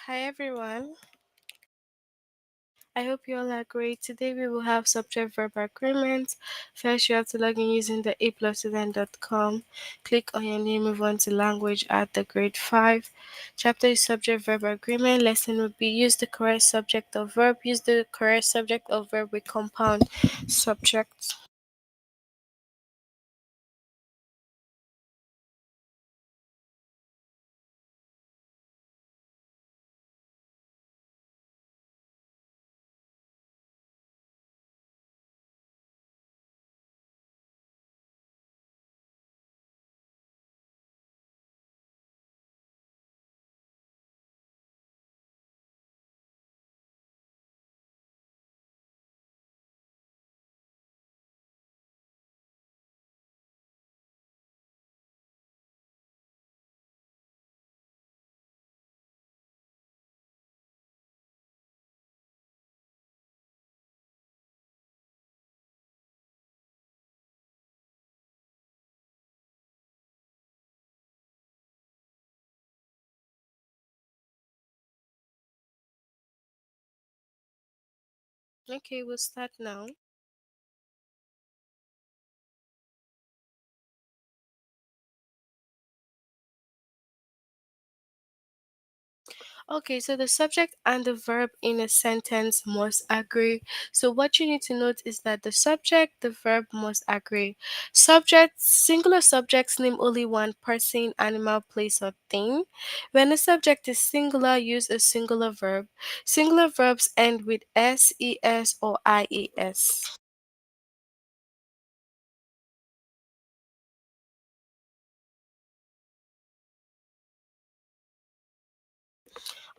Hi everyone. I hope you all are great. Today we will have subject verb agreement. First, you have to log in using the aplusstudent.com. Click on your name, move on to language at the grade 5. Chapter is subject verb agreement. Lesson would be use the correct subject of verb. Use the correct subject of verb with compound subject. Okay, we'll start now. Okay, so the subject and the verb in a sentence must agree. So what you need to note is that the subject, the verb must agree. Subject, singular subjects name only one person, animal, place, or thing. When a subject is singular, use a singular verb. Singular verbs end with s, es, or ies.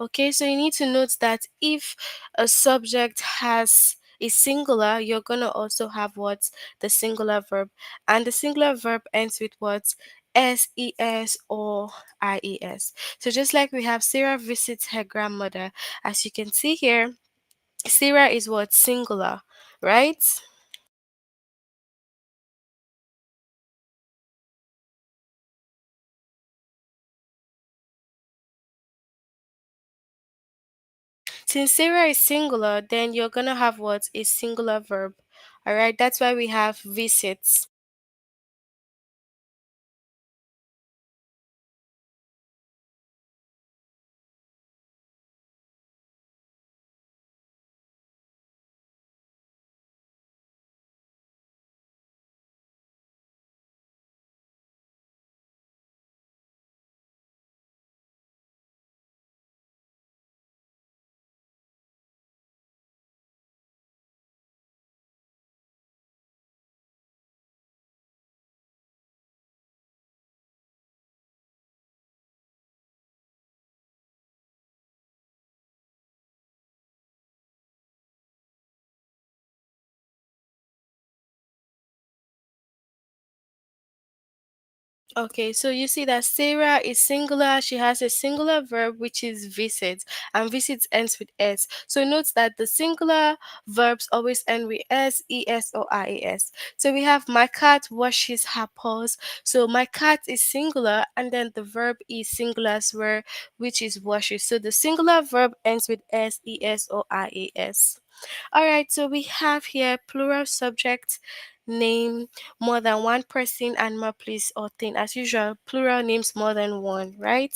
Okay, so you need to note that if a subject has a singular, you're gonna also have what? The singular verb. And the singular verb ends with what? SES or IES. So just like we have Sarah visits her grandmother, as you can see here, Sarah is what? Singular, right? Since Sarah is singular, then you're gonna have what? A singular verb. Alright, that's why we have visits. Okay, so you see that Sarah is singular. She has a singular verb which is visit, and visit ends with s. So note that the singular verbs always end with s, es, or ies. So we have my cat washes her paws. So my cat is singular, and then the verb is singular as well, which is washes. So the singular verb ends with s, es, or ies. All right, so we have here plural subject name more than one person, animal, place, or thing. As usual, plural names more than one, right?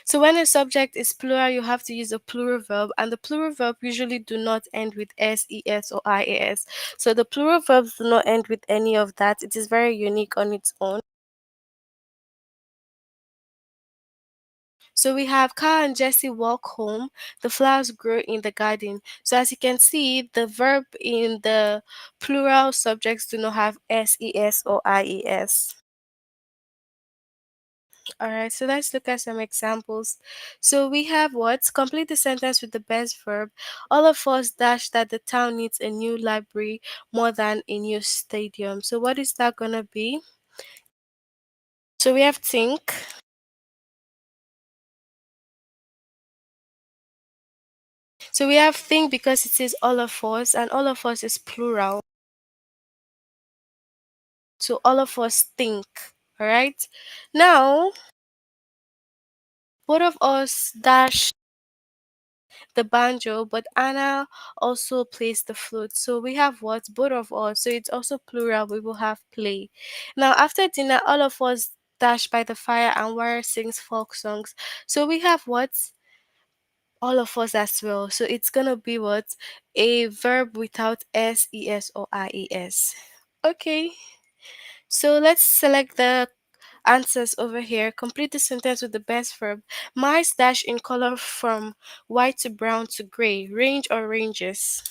So when a subject is plural, you have to use a plural verb, and the plural verb usually do not end with s, es, or ias. So the plural verbs do not end with any of that. It is very unique on its own. So we have Carl and Jesse walk home. The flowers grow in the garden. So as you can see, the verb in the plural subjects do not have s, es, or ies. All right, so let's look at some examples. So we have what? Complete the sentence with the best verb. All of us dash that the town needs a new library more than a new stadium. So what is that gonna be? So we have think. So we have think because it says all of us, and all of us is plural. So all of us think. All right. Now, both of us dash the banjo, but Anna also plays the flute. So we have what? Both of us. So it's also plural. We will have play. Now, after dinner, all of us dash by the fire and Wara sings folk songs. So we have what? All of us as well. So it's gonna be what? A verb without s, es, or ies. Okay. So let's select the answers over here. Complete the sentence with the best verb. Mice dash in color from white to brown to gray. Range or ranges.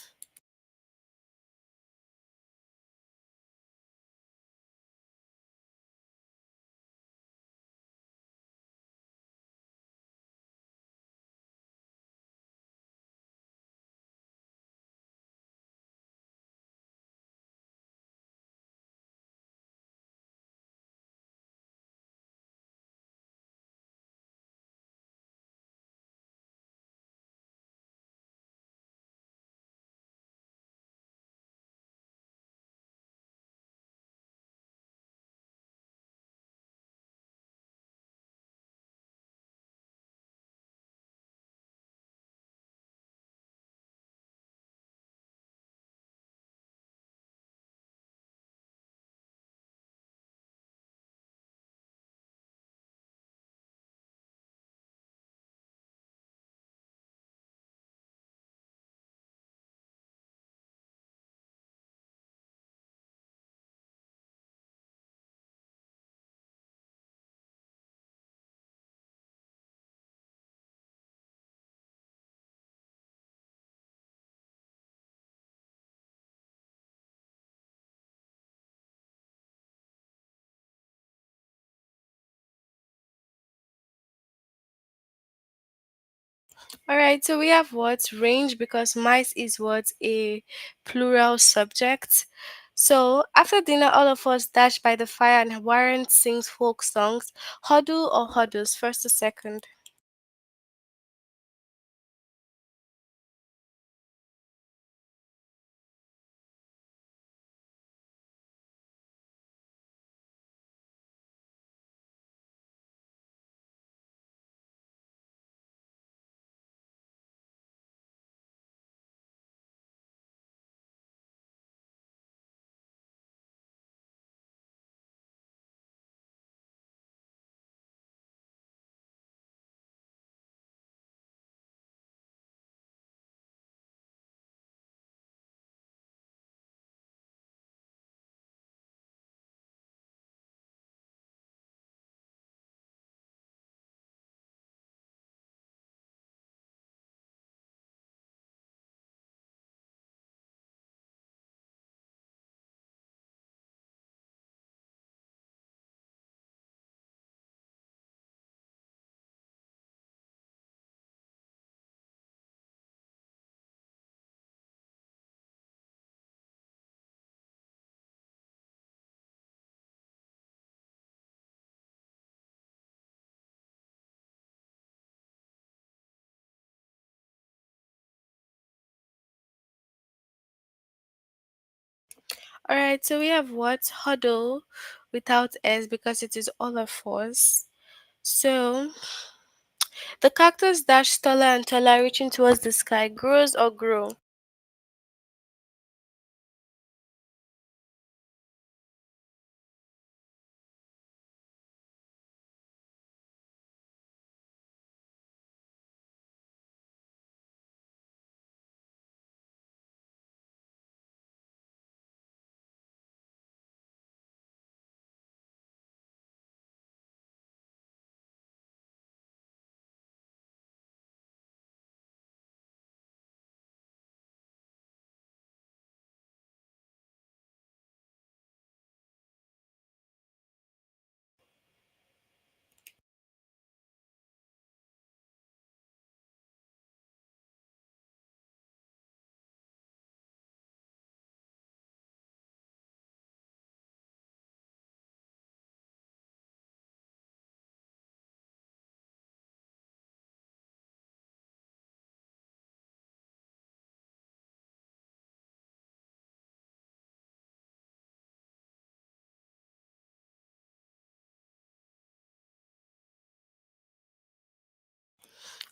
Alright, so we have what? Range because mice is what? A plural subject. So after dinner, all of us dash by the fire and Warren sings folk songs. Huddle or huddles, first or second. Alright, so we have what? Huddle without S because it is all of us. So the cactus dash taller and taller, reaching towards the sky. Grows or grow?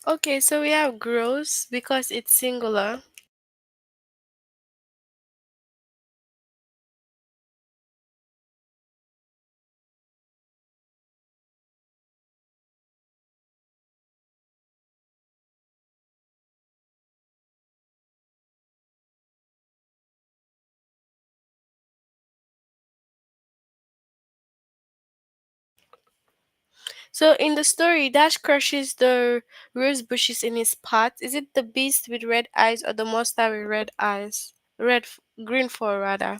Okay, so we have grows because it's singular. So in the story, Dash crushes the rose bushes in his path. Is it the beast with red eyes or the monster with red eyes? Green fur rather.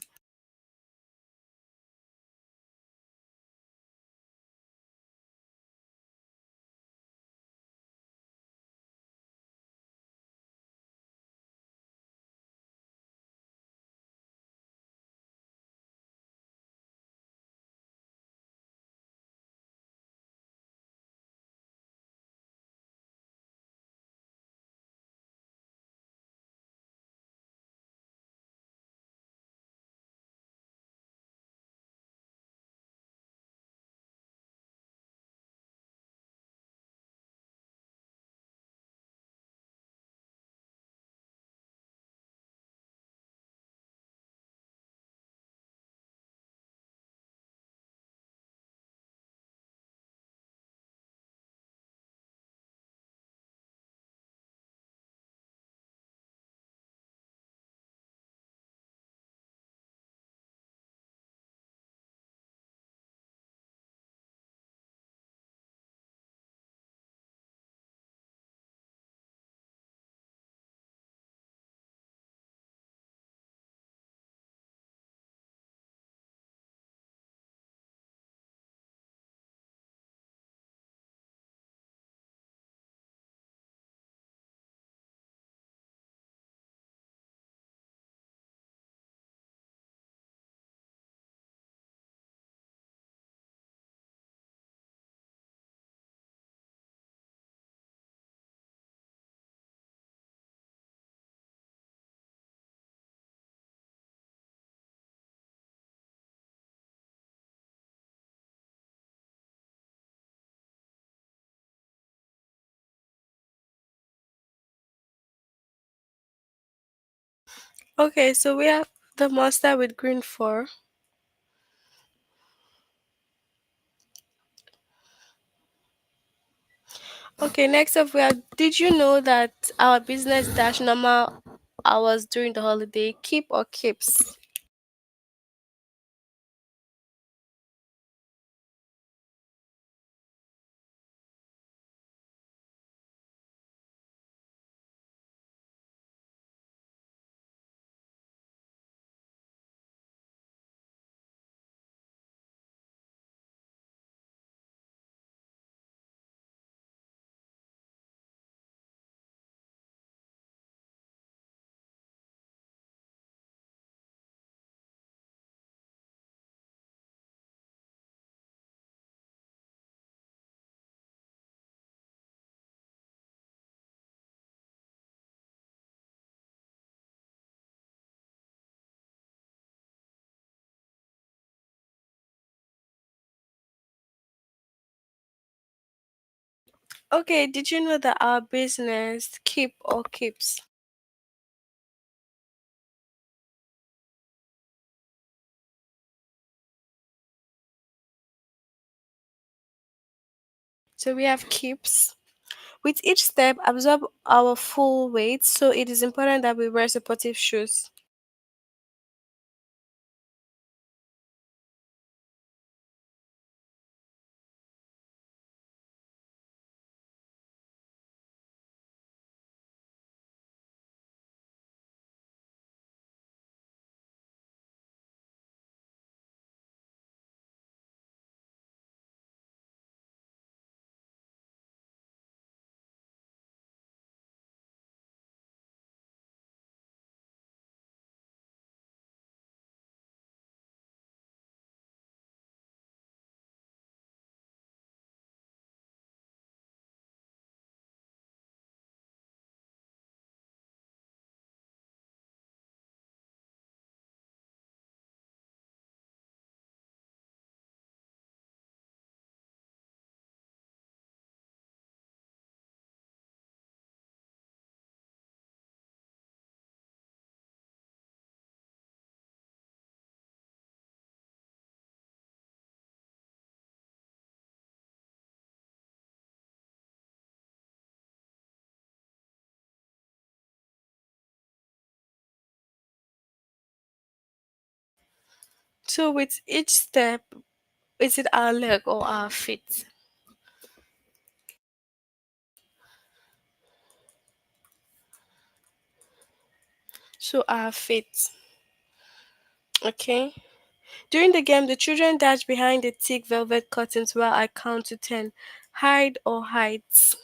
Okay, so we have the monster with green fur. Okay, next up we have, did you know that our business dash normal hours during the holiday keep or keeps? Okay, did you know that our business keep or keeps? So we have keeps. With each step, absorb our full weight, so it is important that we wear supportive shoes. So with each step, is it our leg or our feet? So our feet. Okay. During the game, the children dash behind the thick velvet curtains while I count to 10. Hide or hides?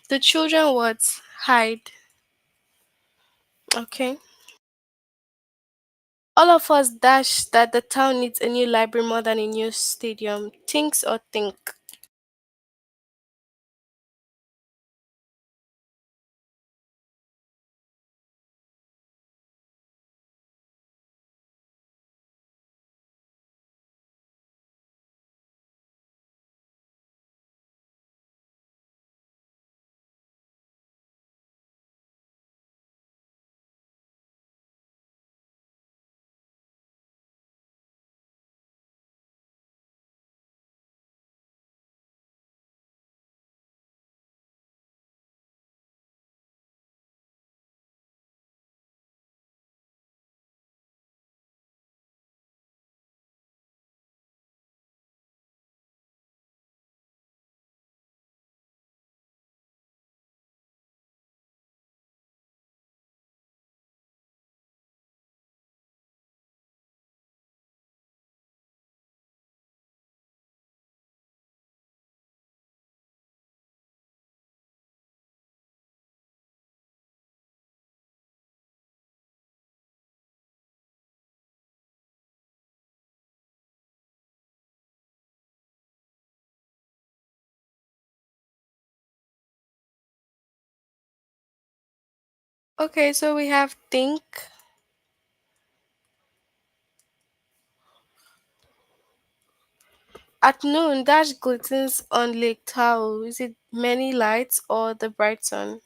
The children what? Hide. Okay. All of us dash that the town needs a new library more than a new stadium. Thinks or think? Okay, so we have think. At noon, dash glitters on Lake Tahoe. Is it many lights or the bright sun?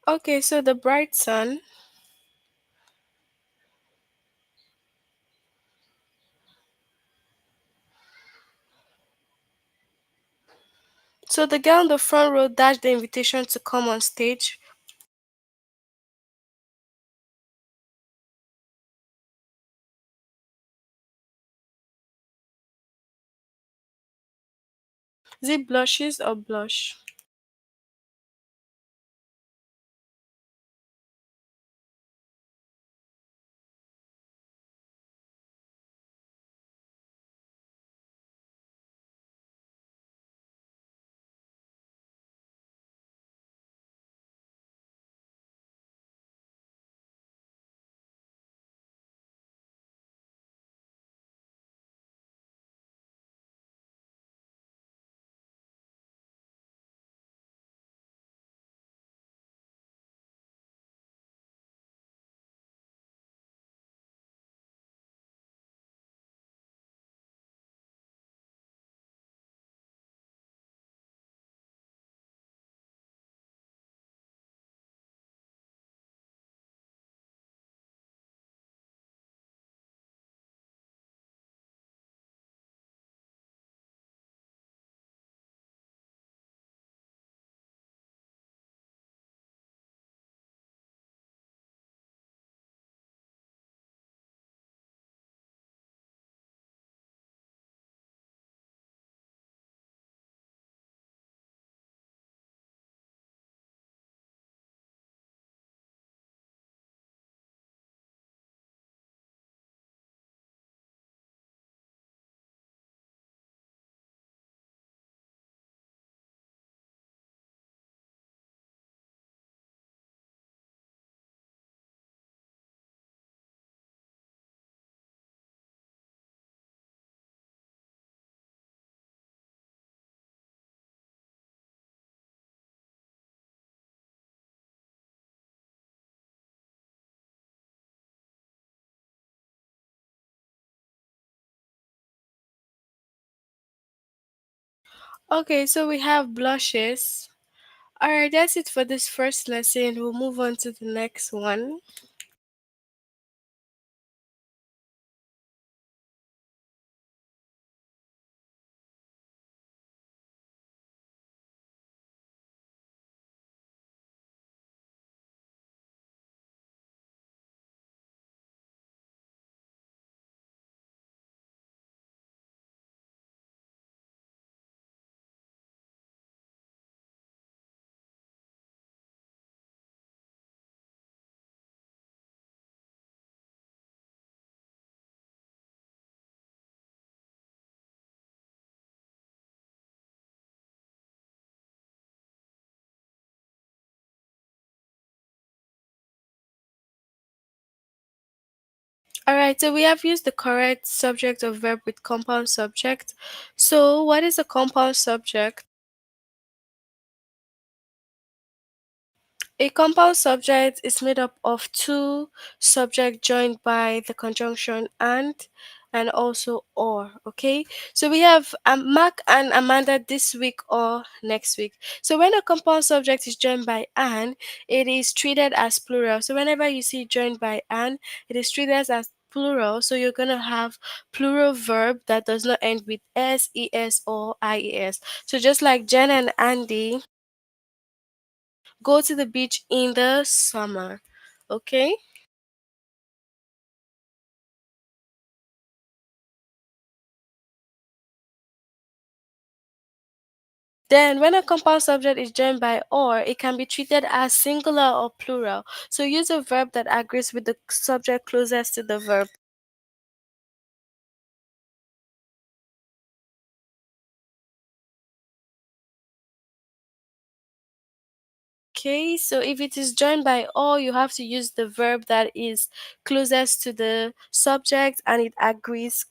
Okay, so the bright sun. So the girl in the front row dashed the invitation to come on stage. Is it blushes or blush? Okay, so we have blushes. Alright, that's it for this first lesson. We'll move on to the next one. Alright, so we have used the correct subject or verb with compound subject. So, what is a compound subject? A compound subject is made up of two subjects joined by the conjunction and also or. Okay, so we have Mark and Amanda this week or next week. So when a compound subject is joined by an, it is treated as plural. So whenever you see joined by an, it is treated as plural. So you're gonna have plural verb that does not end with s, es, or ies. So just like Jen and Andy go to the beach in the summer. Okay? Then, when a compound subject is joined by or, it can be treated as singular or plural. So, use a verb that agrees with the subject closest to the verb. Okay, so if it is joined by or, you have to use the verb that is closest to the subject and it agrees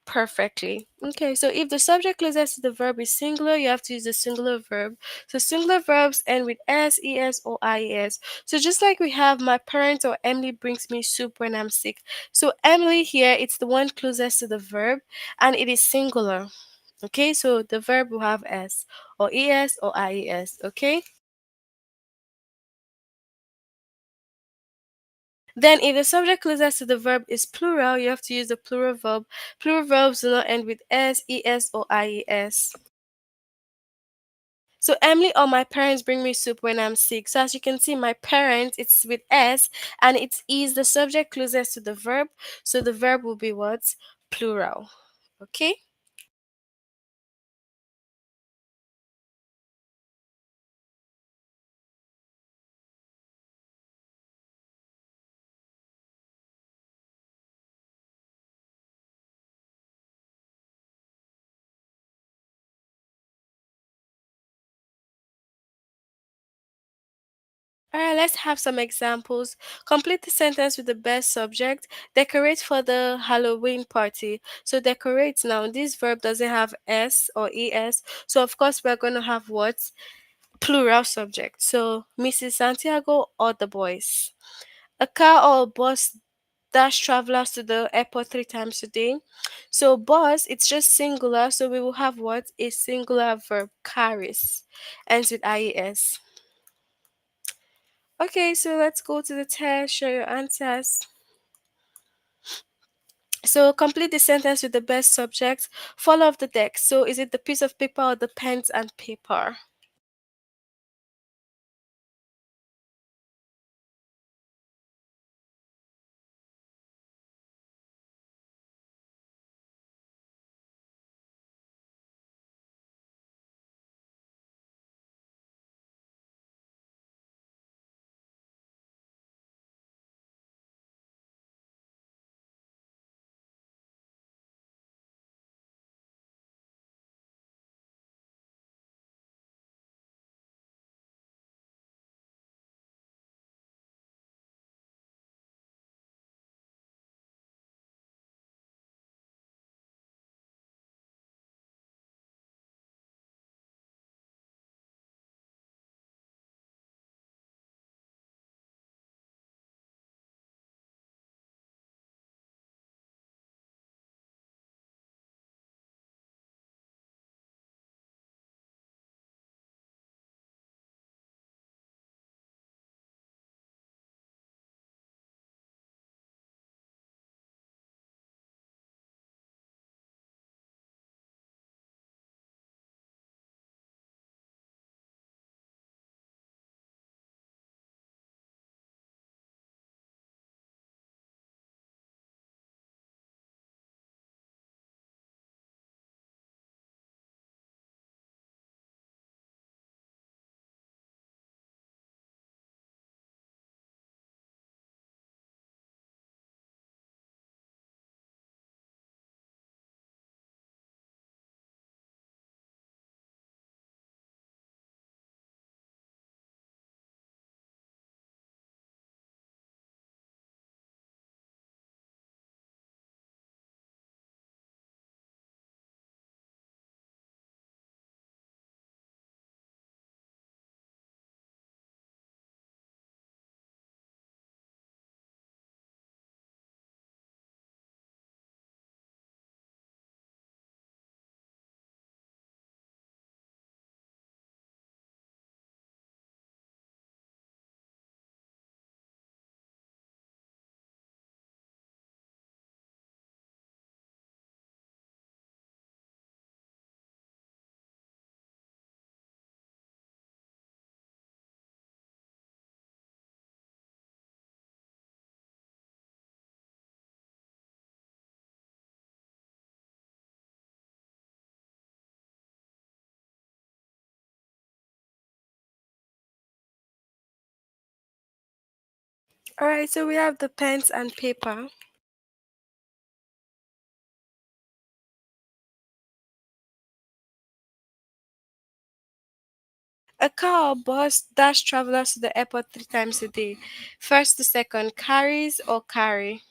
perfectly. Okay, so if the subject closest to the verb is singular, you have to use the singular verb. So singular verbs end with s, es, or ies. So just like we have my parent or Emily brings me soup when I'm sick. So Emily here, it's the one closest to the verb and it is singular. Okay, so the verb will have s or es or ies. Okay. Then if the subject closest to the verb is plural, you have to use the plural verb. Plural verbs do not end with s, es, or ies. So Emily or my parents bring me soup when I'm sick. So as you can see, my parents, it's with s, and it is the subject closest to the verb. So the verb will be what? Plural. Okay? Alright, let's have some examples. Complete the sentence with the best subject. Decorate for the Halloween party. So decorate now. This verb doesn't have s or es. So of course we're going to have what? Plural subject. So Mrs. Santiago or the boys. A car or a bus dash travelers to the airport 3 times a day. So bus, it's just singular. So we will have what? A singular verb. Carries. Ends with ies. Okay, so let's go to the test, show your answers. So complete the sentence with the best subject. Follow up the text. So is it the piece of paper or the pens and paper? Alright, so we have the pens and paper. A car or bus dash travelers to the airport 3 times a day. First to second, carries or carry?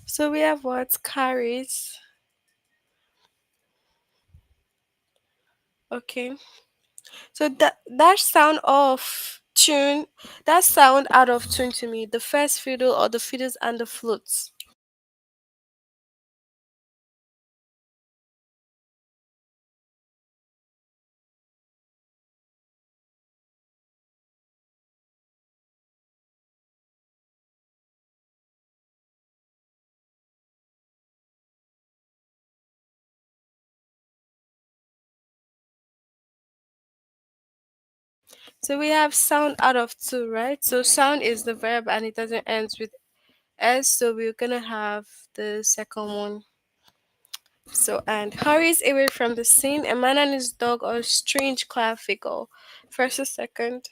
So we have what? Carries. Okay. So that sound of tune, that sound out of tune to me. The first fiddle or the fiddles and the flutes. So we have sound out of two, right? So sound is the verb and it doesn't end with S. So we're gonna have the second one. So and hurries away from the scene, a man and his dog or strange cloud figure. First or second.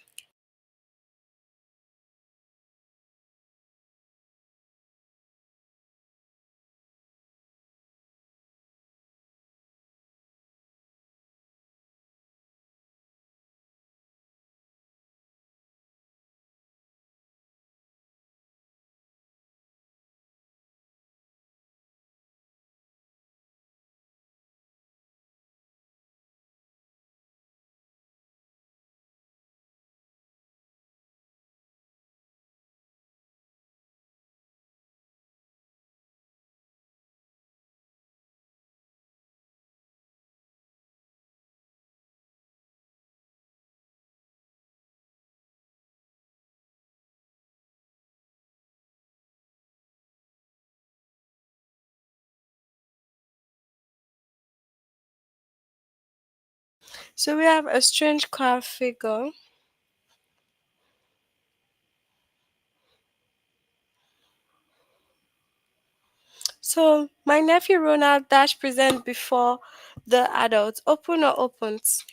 So we have a strange cloud figure. So my nephew Ronald dash present before the adults. Open or opens?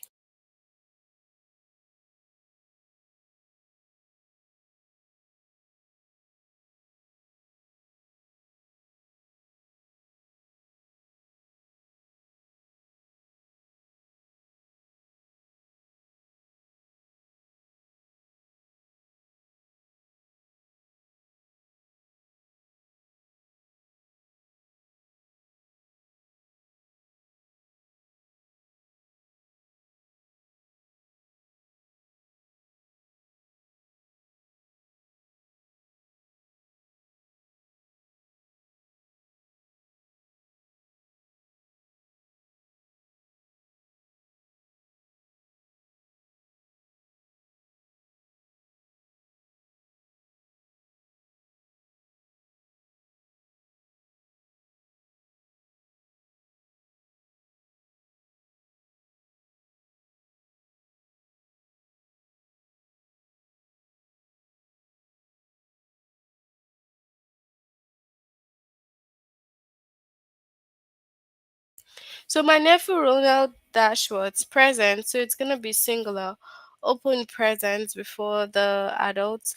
So my nephew Ronald dash was present, so it's gonna be singular. Open presents before the adults.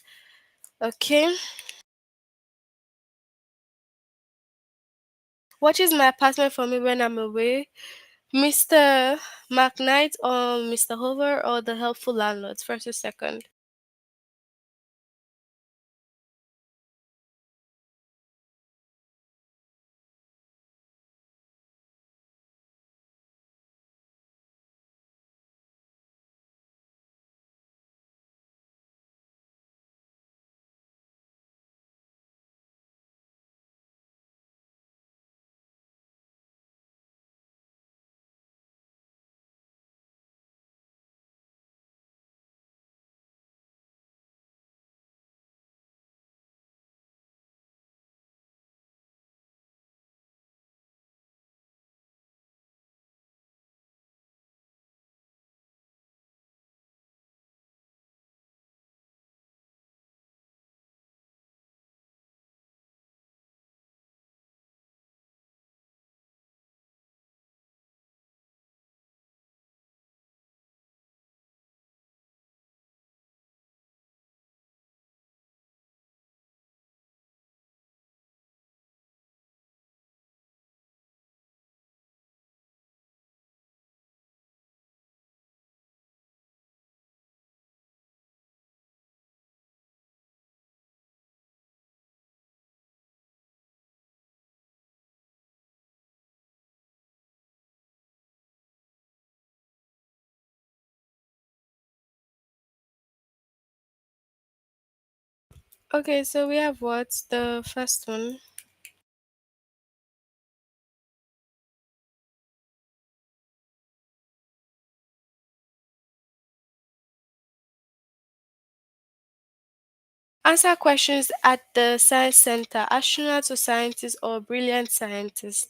Okay. What is my apartment for me when I'm away? Mr. McKnight or Mr. Hoover or the helpful landlords? First or second? Okay, so we have what? The first one. Answer questions at the science center. Astronauts or scientists or brilliant scientists.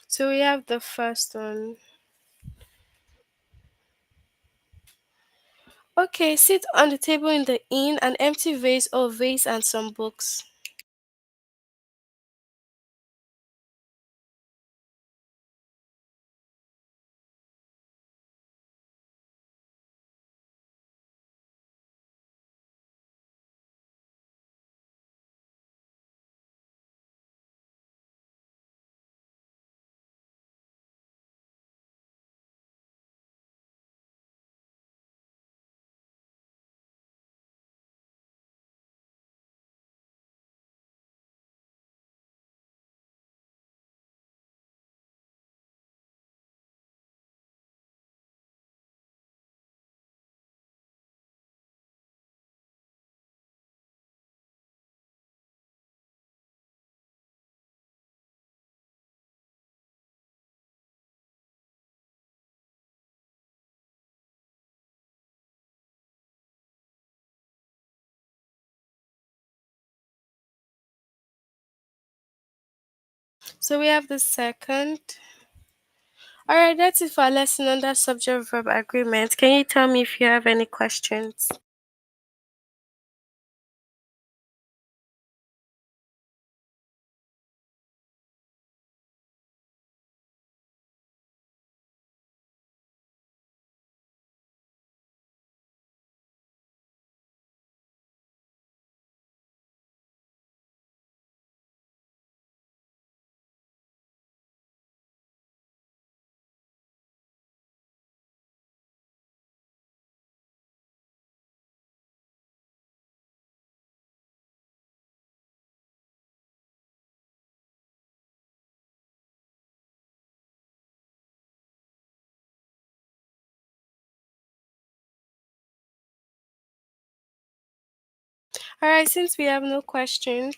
So we have the first one. Okay, sit on the table in the inn, an empty vase or vase and some books. So we have the second. Alright, that's it for our lesson under subject verb agreement. Can you tell me if you have any questions? Alright, since we have no questions,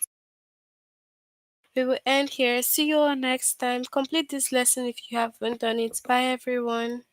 we will end here. See you all next time. Complete this lesson if you haven't done it. Bye everyone.